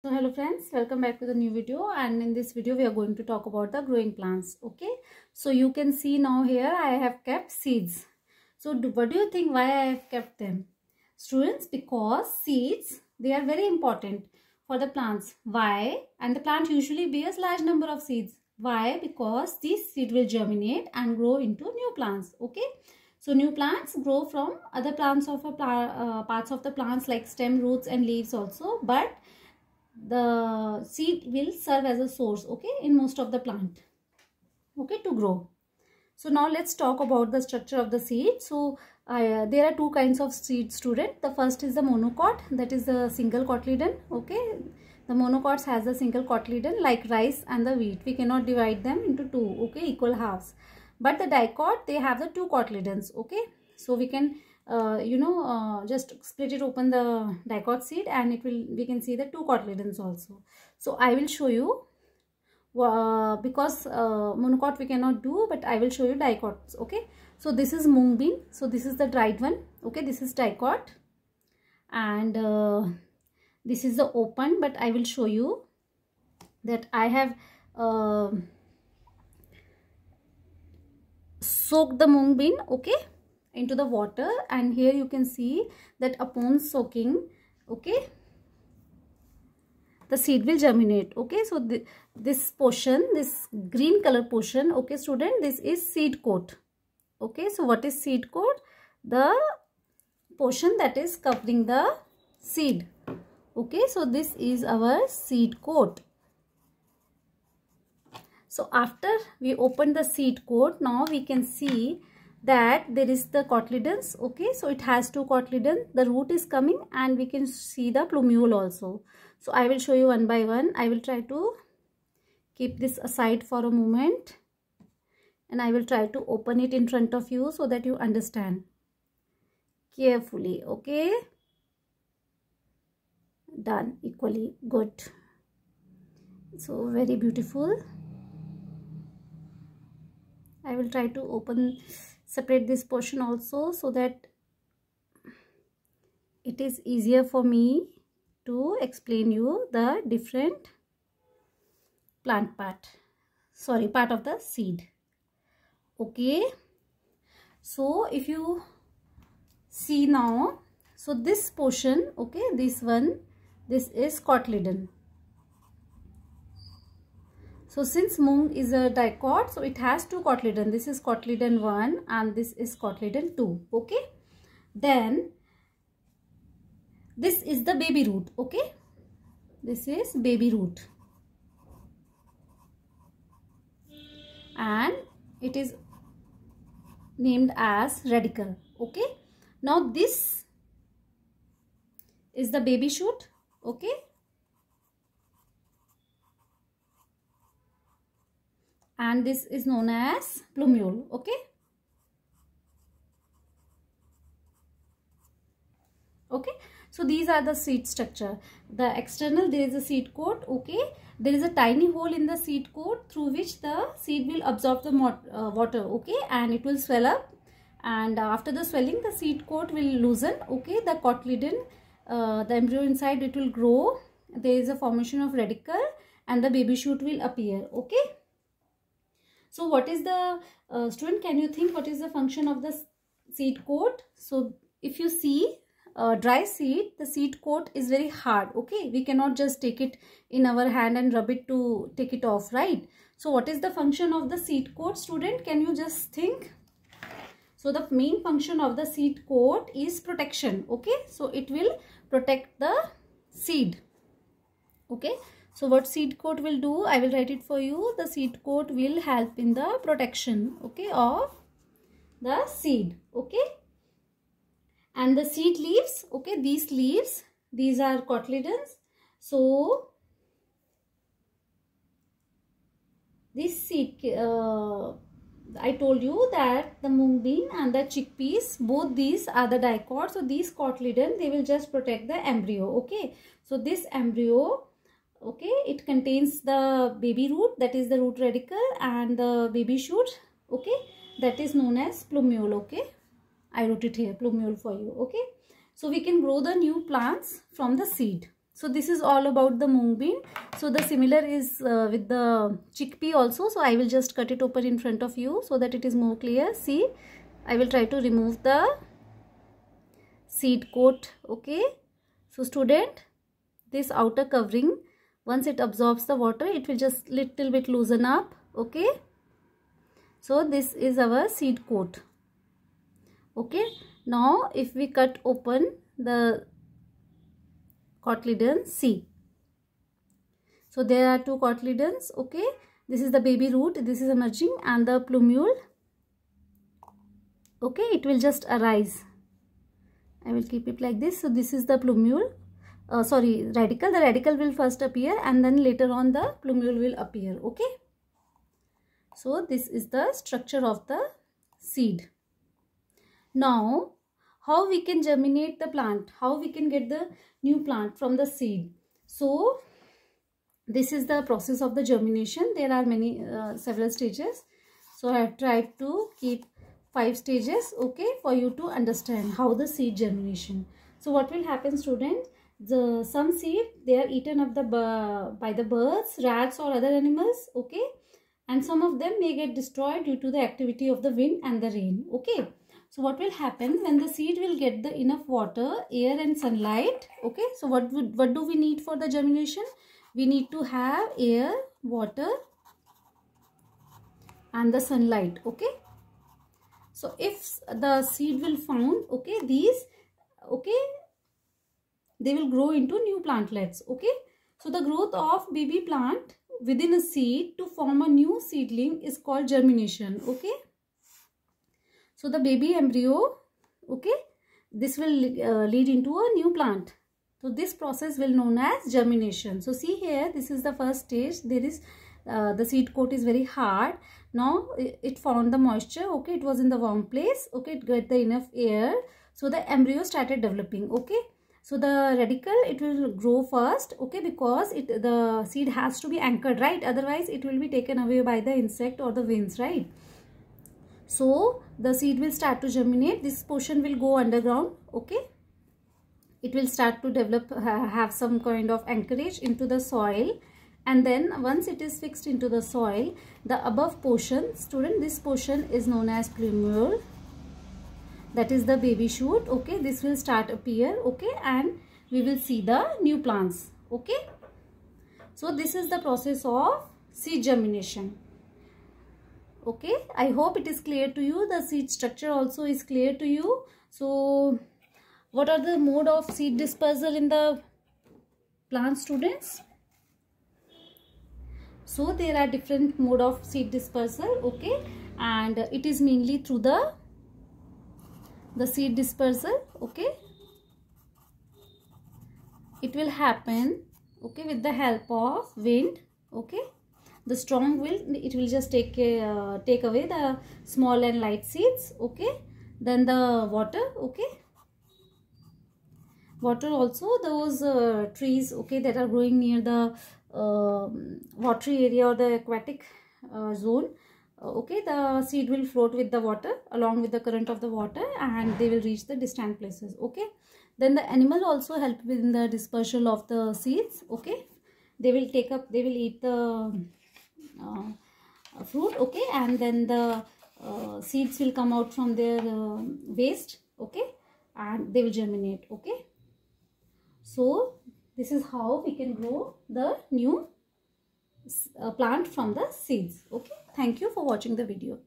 So hello friends, welcome back to the new video, and in this video we are going to talk about the growing plants. Okay, so you can see now here I have kept seeds. So what do you think why I have kept them? Students, because seeds, they are very important for the plants. Why? And the plant usually bears large number of seeds. Why? Because these seed will germinate and grow into new plants. Okay, so new plants grow from other plants of parts of the plants like stem, roots and leaves also, but the seed will serve as a source, okay, in most of the plant, okay, to grow. So now let's talk about the structure of the seed. So there are two kinds of seed, student. The first is the monocot, that is the single cotyledon. Okay, the monocots has a single cotyledon like rice and the wheat. We cannot divide them into two, okay, equal halves. But the dicot, they have the two cotyledons. Okay, so we can just split it open the dicot seed and we can see the two cotyledons also. So I will show you because monocot we cannot do, but I will show you dicots. Okay, so this is mung bean, so this is the dried one. Okay, this is dicot, and this is the open, but I will show you that I have soaked the mung bean, okay, into the water, and here you can see that upon soaking, okay, the seed will germinate. Okay, so this portion, this green color portion, okay student, this is seed coat. Okay, so what is seed coat? The portion that is covering the seed. Okay, so this is our seed coat. So after we open the seed coat, now we can see that there is the cotyledons. Okay, so it has two cotyledons, the root is coming, and we can see the plumule also. So I will show you one by one. I will try to keep this aside for a moment, and I will try to open it in front of you so that you understand carefully. Okay, done, equally good. So very beautiful. I will try to separate this portion also so that it is easier for me to explain you the different part of the seed. Okay, so if you see now, so this portion, okay, this is cotyledon. So since mung is a dicot, so it has two cotyledon. This is cotyledon 1 and this is cotyledon 2. Okay, then this is the baby root. Okay, this is baby root, and it is named as radicle. Okay, now this is the baby shoot. Okay, and this is known as plumule. Okay, okay, so these are the seed structure. The external, there is a seed coat. Okay, there is a tiny hole in the seed coat through which the seed will absorb the water. Okay, and it will swell up, and after the swelling the seed coat will loosen. Okay, the cotyledon, the embryo inside, it will grow. There is a formation of radicle and the baby shoot will appear. Okay, so what is the student, can you think what is the function of the seed coat? So if you see dry seed, the seed coat is very hard. Okay, we cannot just take it in our hand and rub it to take it off, right? So what is the function of the seed coat, student? Can you just think? So the main function of the seed coat is protection. Okay, so it will protect the seed. Okay, so what seed coat will do, I will write it for you. The seed coat will help in the protection, okay, of the seed. Okay, and the seed leaves, okay, these leaves, these are cotyledons. So this seed, I told you that the mung bean and the chickpeas, both these are the dicot. So these cotyledon, they will just protect the embryo. Okay, so this embryo, okay, it contains the baby root, that is the root radicle, and the baby shoot, okay, that is known as plumule. Okay, I wrote it here, plumule for you. Okay, so we can grow the new plants from the seed. So this is all about the mung bean. So the similar is with the chickpea also. So I will just cut it open in front of you so that it is more clear. See, I will try to remove the seed coat. Okay. So student, this outer covering, once it absorbs the water, it will just little bit loosen up. Okay. So this is our seed coat. Okay. Now if we cut open the cotyledons, see. So there are two cotyledons. Okay. This is the baby root. This is emerging, and the plumule. Okay. It will just arise. I will keep it like this. So this is the plumule. Radicle. The radicle will first appear, and then later on the plumule will appear. Okay. So this is the structure of the seed. Now, how we can germinate the plant? How we can get the new plant from the seed? So this is the process of the germination. There are several stages. So I have tried to keep 5 stages, okay, for you to understand how the seed germination. So what will happen, students? Some seed, they are eaten up by the birds, rats or other animals, okay, and some of them may get destroyed due to the activity of the wind and the rain. Okay. So what will happen when the seed will get the enough water, air and sunlight? Okay. So what do we need for the germination? We need to have air, water and the sunlight. Okay. So if the seed will found, okay, they will grow into new plantlets. Okay. So the growth of baby plant within a seed to form a new seedling is called germination. Okay. So the baby embryo, okay, this will lead into a new plant. So this process will known as germination. So see here, this is the first stage. There is the seed coat is very hard. Now it found the moisture. Okay, it was in the warm place. Okay, it got the enough air. So the embryo started developing. Okay. So the radicle, it will grow first, okay, because the seed has to be anchored, right? Otherwise, it will be taken away by the insect or the winds, right? So the seed will start to germinate. This portion will go underground, okay. It will start to develop, have some kind of anchorage into the soil. And then once it is fixed into the soil, the above portion, student, this portion is known as plumule. That is the baby shoot. Okay, this will start appear. Okay, and we will see the new plants. Okay, so this is the process of seed germination. Okay, I hope it is clear to you. The seed structure also is clear to you. So what are the mode of seed dispersal in the plant, students? So there are different mode of seed dispersal. Okay, and it is mainly through the seed dispersal. Okay, it will happen, okay, with the help of wind. Okay, the strong wind, it will just take away the small and light seeds. Okay, then the water. Okay, water also, those trees, okay, that are growing near the watery area or the aquatic zone. Okay, the seed will float with the water along with the current of the water, and they will reach the distant places. Okay, then the animal also help in the dispersal of the seeds. Okay, they will eat the fruit. Okay, and then the seeds will come out from their waste. Okay, and they will germinate. Okay, so this is how we can grow the new plant from the seeds. Okay, thank you for watching the video.